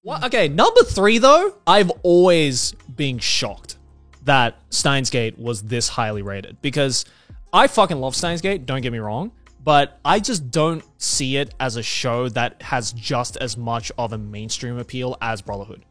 What? Okay, number 3 though, I've always been shocked that Steins Gate was this highly rated because I fucking love Steins Gate, don't get me wrong, but I just don't see it as a show that has just as much of a mainstream appeal as Brotherhood.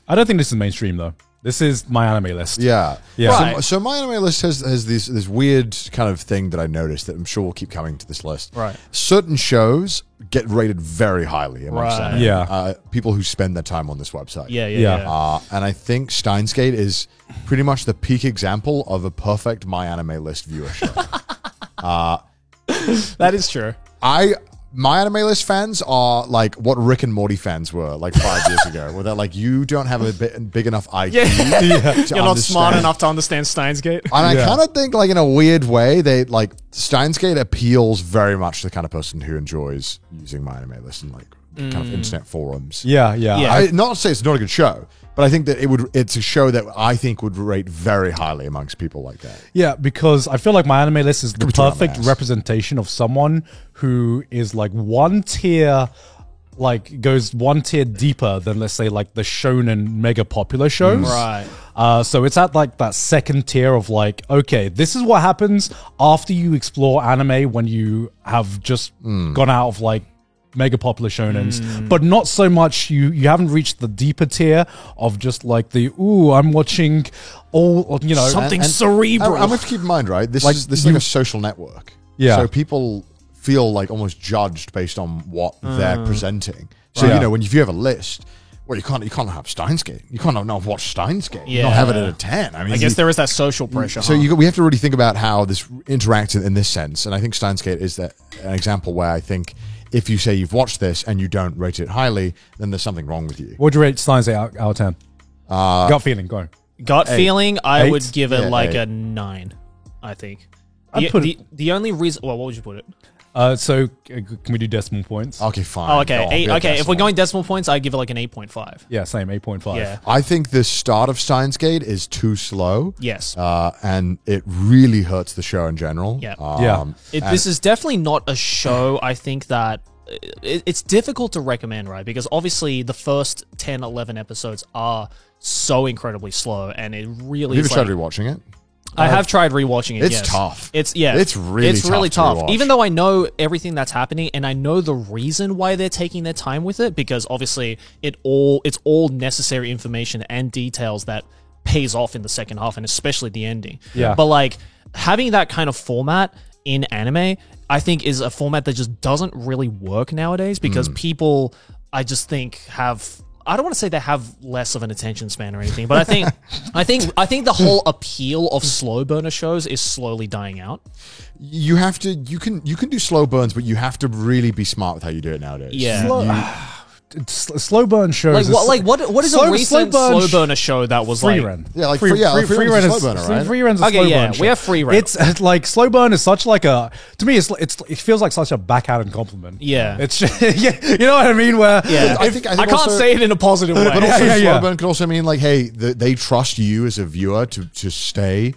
I don't think this is mainstream though. This is my anime list. Yeah. Right. So my anime list has this weird kind of thing that I noticed that I'm sure will keep coming to this list. Right. Certain shows get rated very highly amongst Right. anime. Yeah. People who spend their time on this website. Yeah. And I think Steins Gate is pretty much the peak example of a perfect My Anime List viewership. That is true. My Anime List fans are like what Rick and Morty fans were like 5 years ago, where they're like, you don't have a big enough IQ. You're not smart enough to understand Steins Gate. And I kind of think, like, in a weird way, they like Steins Gate appeals very much to the kind of person who enjoys using My Anime List and like kind of internet forums. Yeah. Not to say it's not a good show, but I think that it's a show that I think would rate very highly amongst people like that. Yeah, because I feel like my anime list is the be too perfect dumbass. representation of someone who is like one tier, like goes one tier deeper than, let's say, like the shonen mega popular shows. Right. So it's at like that second tier of like, okay, this is what happens after you explore anime when you have just gone out of like mega popular shonens, but not so much you haven't reached the deeper tier of just like the I'm watching all, you know, Something And cerebral. I'm going to keep in mind, right? This Like, is like a social network. Yeah. So people feel like almost judged based on what they're presenting. So Right. you know, if you have a list, well, you can't have Steins Gate. You can't not watch Steins Gate. You Yeah. not have it at a 10. I mean, I guess there is that social pressure. So we have to really think about how this interacts in this sense, and I think Steins Gate is an example where I think if you say you've watched this and you don't rate it highly, then there's something wrong with you. what would you rate Steins out of 10? Gut feeling, go. Gut feeling, I 8? would give it Yeah, like 8. a 9, I think. I'd put it- The only reason... Well, what would you put it? So can we do decimal points? Okay, fine. Oh, okay. Go on, 8, be a okay, if decimal. we're going decimal points, I'd give it like an 8.5. Yeah, same, 8.5. Yeah. I think the start of Steins Gate is too slow. Yes. And it really hurts the show in general. Yeah. Yeah. This is definitely not a show, I think, that... It's difficult to recommend, right? Because obviously the first 10, 11 episodes are so incredibly slow, and it really Have you is ever tried like... rewatching it? I have tried rewatching it. It's yes. tough. It's really tough. tough to rewatch. Even though I know everything that's happening and I know the reason why they're taking their time with it, because obviously it's all necessary information and details that pays off in the second half and especially the ending. Yeah. But like having that kind of format in anime, I think is a format that just doesn't really work nowadays because people, I just think I don't want to say they have less of an attention span or anything, but I think the whole appeal of slow burner shows is slowly dying out. You have to. You can do slow burns, but you have to really be smart with how you do it nowadays. Yeah. Slow burn shows. What is a recent slow burner show that was Free like Run. Yeah, like free Free run Run's a is slow burner, right? Free Run's a Okay, slow yeah, burn show. we have Free Run. It's like slow burn is such like a, to me it feels like such a backhanded compliment. Yeah. It's just, yeah, you know what I mean, where Yeah, I think I can't also- say it in a positive way. But also, Yeah. slow burn could also mean like, hey, they trust you as a viewer to stay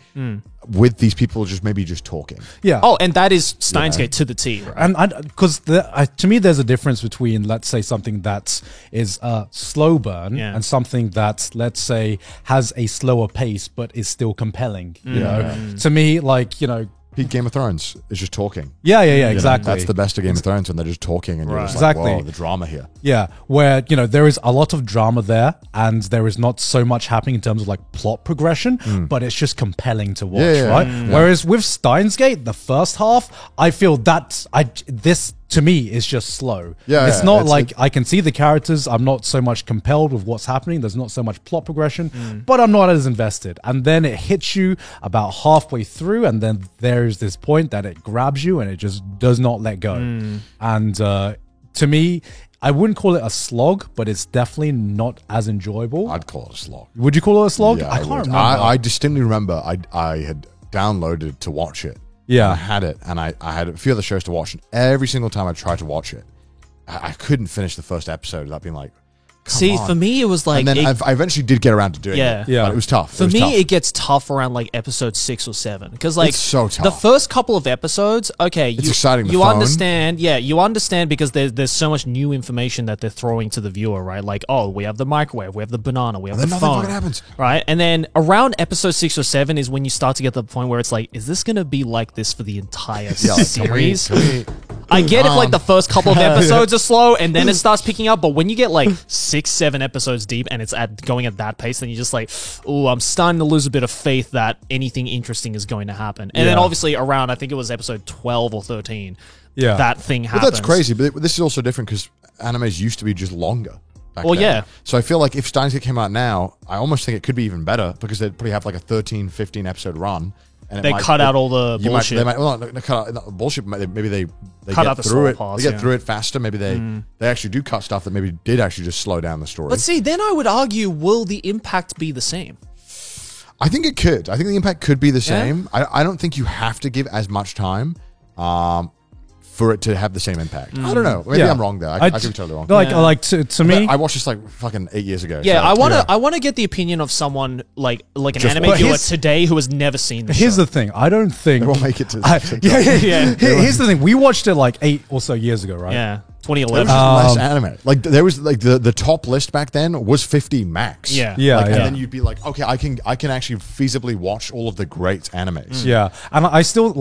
with these people, maybe just talking. yeah. Oh, and that is Steins Gate to the T. Right? And because to me, there's a difference between, let's say, something that is a slow burn Yeah. and something that, let's say, has a slower pace but is still compelling. You know, to me, like, you know, Peak Game of Thrones is just talking. yeah, You know, exactly. that's the best of Game of Thrones when they're just talking and you're just Exactly. like, whoa, the drama here. Yeah, where, you know, there is a lot of drama there and there is not so much happening in terms of like plot progression, but it's just compelling to watch, Yeah. right? Whereas with Steins Gate, the first half, I feel that this to me is just slow. Yeah, it's yeah, not it's- like I can see the characters. I'm not so much compelled with what's happening. There's not so much plot progression, but I'm not as invested. And then it hits you about halfway through, and then there's this point that it grabs you and it just does not let go. And to me, I wouldn't call it a slog, but it's definitely not as enjoyable. I'd call it a slog. Would you call it a slog? Yeah, I can't would. remember. I distinctly remember I had downloaded to watch it. Yeah. I had it, and I had a few other shows to watch, and every single time I tried to watch it, I couldn't finish the first episode without being like, See, on. for me, it was like And then I eventually did get around to doing Yeah. it. Yeah. But it was tough. for me, it gets tough around like episode 6 or 7 because like It's so tough. the first couple of episodes, okay, you, exciting, the you phone. understand, yeah, you understand because there's so much new information that they're throwing to the viewer, right? Like, oh, we have the microwave, we have the banana, we have then the nothing phone, fucking happens. right? And then around episode 6 or 7 is when you start to get to the point where it's like, is this gonna be like this for the entire series? I get if like the first couple of episodes are slow and then it starts picking up, but when you get like 6, 7 episodes deep and it's going at that pace, then you're just like, oh, I'm starting to lose a bit of faith that anything interesting is going to happen. And then Yeah. obviously around, I think it was episode 12 or 13, Yeah. that thing But happens. that's crazy. But this is also different because animes used to be just longer. Back Well, then. yeah. So I feel like if Steins Gate came out now, I almost think it could be even better because they'd probably have like a 13, 15 episode run. And They cut out all the you bullshit. They might, well, not cut out not bullshit. Maybe they Cut get out the through slow it. parts, They get yeah. through it faster. Maybe they actually do cut stuff that maybe did actually just slow down the story. But see, then I would argue, will the impact be the same? I think it could. I think the impact could be the same. I don't think you have to give as much time for it to have the same impact. I don't know. Maybe Yeah. I'm wrong there. I could be totally wrong. Like, Yeah. like to me, I watched this like fucking 8 years ago. Yeah, so- I want to get the opinion of someone like an Just anime watch. viewer Here's- today who has never seen the here's show. the thing. I don't think They won't make it to. yeah. Here's the thing. We watched it like 8 or so years ago, right? Yeah, There was 2011. just less anime. Like there was like the top list back then was 50 max. Yeah. Yeah, Like, yeah. And then you'd be like, okay, I can actually feasibly watch all of the great animes. Yeah, and I still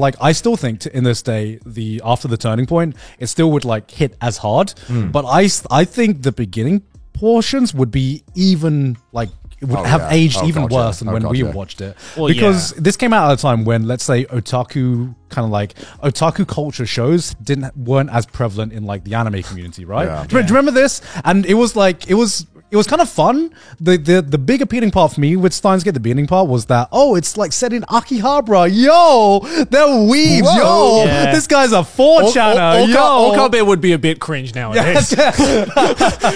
think in this day, the after the turning point, it still would like hit as hard. But I think the beginning portions would be even like it would Oh, have yeah. aged Oh, even God, yeah. worse than Oh, when God, we yeah. watched it. Well, because yeah. this came out at a time when, let's say, otaku kind of like otaku culture shows weren't as prevalent in like the anime community, right? Yeah. Do you remember this? And it was like it was kind of fun. The big appealing part for me with Steins Gate, the beginning part, was that, oh, it's like set in Akihabara. Yo, they're weebs. Whoa. Yo, Yeah. this guy's a 4chaner. Yo. Okabe would be a bit cringe nowadays.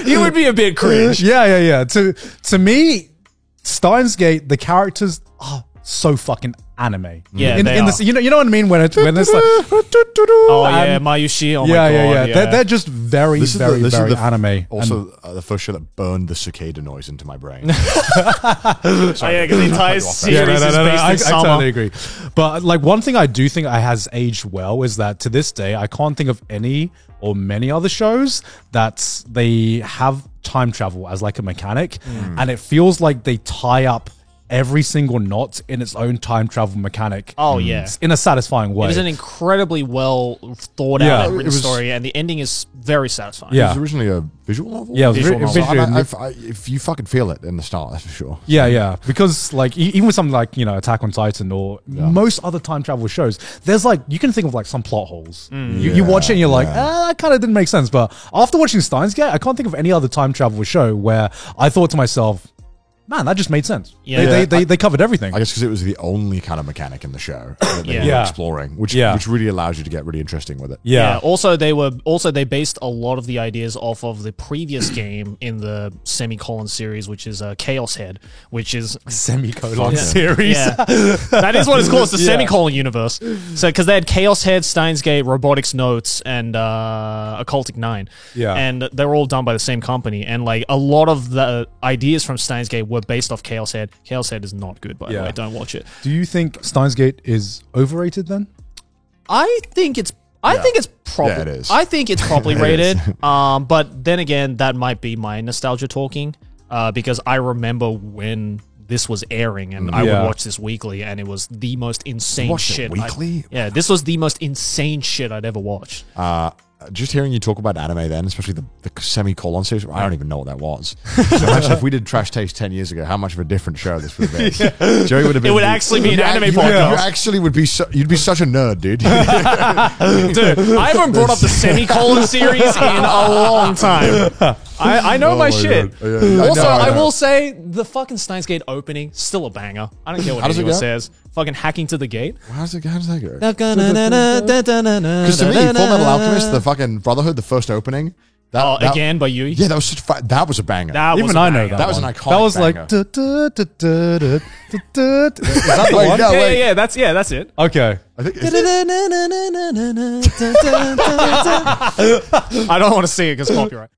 He would be a bit cringe. Yeah. To me, Steins Gate, the characters are so fucking anime. Yeah, they in are. this, you know what I mean when it's like Oh yeah, and- Mayushi. Oh my yeah. god. They're just very This is very this is very the anime. Also, the first show that burned the cicada noise into my brain. Oh yeah, because the entire series Yeah, is based I in summer. totally agree. But like one thing I do think has aged well is that to this day I can't think of any or many other shows that they have time travel as like a mechanic, and it feels like they tie up every single knot in its own time travel mechanic. Oh yeah. In a satisfying way. It is an incredibly well thought Yeah. out It written was- story, and the ending is very satisfying. Yeah. It was originally a visual novel. Yeah, it was Visual novel. If you fucking feel it in the start, that's for sure. Yeah, because like even with something like Attack on Titan or most other time travel shows, there's like you can think of like some plot holes. You watch it and you're like, that kind of didn't make sense. But after watching Steins Gate, I can't think of any other time travel show where I thought to myself, man, that just made sense. Yeah. They covered everything. I guess because it was the only kind of mechanic in the show that they Yeah. were Yeah. exploring, which Yeah. really allows you to get really interesting with it. Yeah. Also, they based a lot of the ideas off of the previous game in the semicolon series, which is Chaos Head, which is Semicolon Yeah. series. Yeah. That is what it's called. It's the Yeah. semicolon universe. So because they had Chaos Head, Steins Gate, Robotics Notes, and Occultic 9. Yeah. And they're all done by the same company. And like a lot of the ideas from Steins Gate were based off Chaos Head. Chaos Head is not good, by the Yeah. way. Don't watch it. Do you think Steins Gate is overrated then? I think it's probably. Yeah, it is. I think it's probably It rated. is. But then again, that might be my nostalgia talking. Because I remember when this was airing, and I would Yeah. watch this weekly, and it was the most insane watched it shit. weekly? Yeah, this was the most insane shit I'd ever watched. Just hearing you talk about anime then, especially the semicolon series, I don't even know what that was. So imagine if we did Trash Taste 10 years ago, how much of a different show this would have been. Joey would have been. It would actually be an anime you, podcast. You actually would be. You'd be such a nerd, dude. Dude, I haven't brought up the semicolon series in a long time. I know my shit. God. Yeah, Also, I know. will say the fucking Steins Gate opening still a banger. I don't care what How does it anyone go? says. Fucking hacking to the gate. How does that go? Because Because to me, Full Metal Alchemist, the fucking Brotherhood, the first opening. That, again by Yui. Yeah, that was such. That was a banger. That was Even a I know banger. That was an one. iconic That was like. banger. Is that the Wait, one? no, wait. Yeah, that's it. Okay. I think I don't want to sing it because copyright.